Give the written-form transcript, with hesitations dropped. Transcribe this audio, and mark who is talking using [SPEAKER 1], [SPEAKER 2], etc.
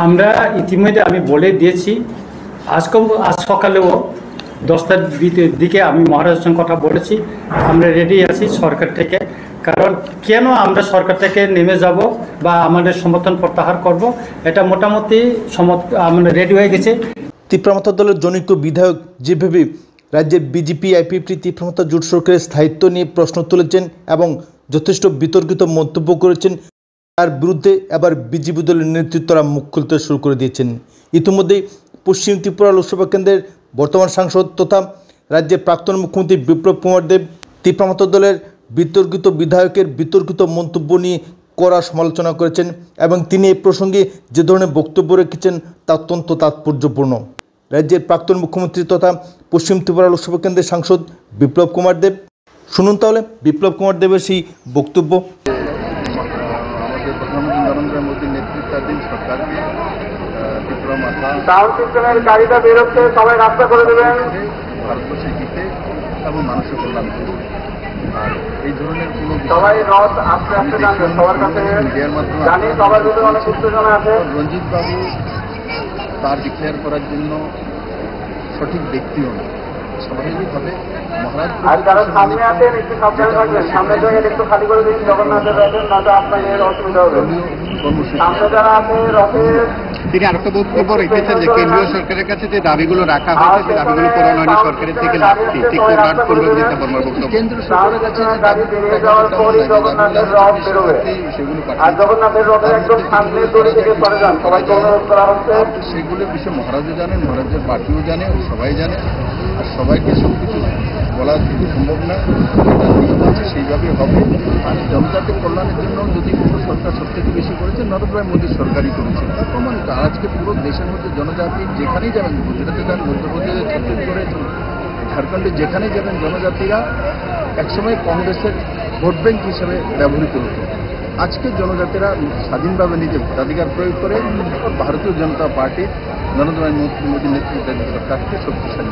[SPEAKER 1] আমরা ইতিমধ্যে আমি বলে দিয়েছি। আজ সকালেও 10টার দিকে আমি মহারাজের সঙ্গে কথা বলেছি। আমরা রেডি আছি সরকার থেকে, কারণ কেন আমরা সরকার থেকে নেমে যাব বা আমাদের সমর্থন প্রত্যাহার করব, এটা মোটামুটি আমরা রেডি হয়ে গেছে।
[SPEAKER 2] তীব্রমাত্রা দলের জনৈক বিধায়ক যেভাবে রাজ্যের বিজেপি আইপিএফটি তীব্রমাত্রা জোট সরকারের স্থায়িত্ব নিয়ে প্রশ্ন তুলেছেন এবং যথেষ্ট বিতর্কিত মন্তব্য করেছেন, তার বিরুদ্ধে এবার বিজেপি দলের নেতৃত্বরা মুখ খুলতে শুরু করে দিয়েছেন। ইতিমধ্যেই পশ্চিম ত্রিপুরা লোকসভা কেন্দ্রের বর্তমান সাংসদ তথা রাজ্যের প্রাক্তন মুখ্যমন্ত্রী বিপ্লব কুমার দেব তীব্রমাত্রা দলের বিতর্কিত বিধায়কের বিতর্কিত মন্তব্য নিয়ে কড়া সমালোচনা করেছেন এবং তিনি এই প্রসঙ্গে যে ধরনের বক্তব্য রেখেছেন তা অত্যন্ত তাৎপর্যপূর্ণ। রাজ্যের প্রাক্তন মুখ্যমন্ত্রী তথা পশ্চিম ত্রিপুরা লোকসভা কেন্দ্রের সাংসদ বিপ্লব কুমার দেব, শুনুন তাহলে বিপ্লব কুমার দেবের সেই বক্তব্য।
[SPEAKER 3] আমাদের প্রধানমন্ত্রী নরেন্দ্র মোদীর নেতৃত্বাধীন সরকারকে তীব্রমাত্রা
[SPEAKER 4] সাউন্ড সিস্টেমের গাড়িটা বেরোচ্ছে, সবাই রাস্তা করে দেবেন।
[SPEAKER 3] ভারতবর্ষের হিতে এবং মানুষের কল্যাণ করবে। আর এই ধরনের কোনো
[SPEAKER 4] সবাই রথ আস্তে আস্তে জানবেন সবার কাছে।
[SPEAKER 3] মিডিয়ার মাধ্যমে
[SPEAKER 4] জানি সবার ভিতরে অনেক উত্তেজনা আছে।
[SPEAKER 3] রঞ্জিত বাবু তার ডিক্লেয়ার করার জন্য সঠিক ব্যক্তিও না। স্বাভাবিকভাবে মহারাজ
[SPEAKER 4] আর যারা সামনে আছেন একটু সাবধানে থাকবেন, সামনের জায়গাটা একটু খালি করে দিন, জগন্নাথের রথের, নয়তো আপনাদের অসুবিধা হবে। সামনে যারা আছে রথের।
[SPEAKER 3] তিনি আরেকটা বক্তব্য রেখেছেন যে কেন্দ্রীয় সরকারের কাছে যে দাবিগুলো রাখা হয়েছে সে দাবিগুলো পূরণ হয়নি, সরকারের থেকে লাভটি ঠিক রাট করবেন দিতে বর্মার বক্তব্য। কেন্দ্র সরকারের কাছে
[SPEAKER 4] গাড়ি বেরিয়ে যাওয়ার পরই জগন্নাথের রথ বেরোবে।
[SPEAKER 3] সেগুলো
[SPEAKER 4] আর জগন্নাথের রথের একদম সামনে দড়ি থেকে সরে যান, সবাইকে অনুরোধ করা হচ্ছে।
[SPEAKER 3] সেগুলোর বিষয়ে মহারাজও জানেন, মহারাজের পার্টিও জানে, সবাই জানে। আর সবাইকে সব কিছু বলা সম্ভব না, যেটা নিয়ম আছে সেইভাবে হবে। আর জনজাতির কল্যাণের জন্য যদি কোনো সরকার সবথেকে বেশি করেছে নরেন্দ্র মোদীর সরকারই করেছে, তার প্রমাণিত। আজকে পুরো দেশের মধ্যে জনজাতি যেখানেই যাবেন, গুজরাটে যান, মধ্যপ্রদেশে, ছত্তিশগড়ে, ঝাড়খণ্ডে যেখানেই যাবেন, জনজাতিরা একসময় কংগ্রেসের ভোট ব্যাংক হিসেবে ব্যবহৃত হতো। আজকে জনজাতিরা স্বাধীনভাবে নিজের ভোটাধিকার প্রয়োগ করে ভারতীয় জনতা পার্টি নরেন্দ্র মোদীর নেতৃত্বে সরকারকে শক্তিশালী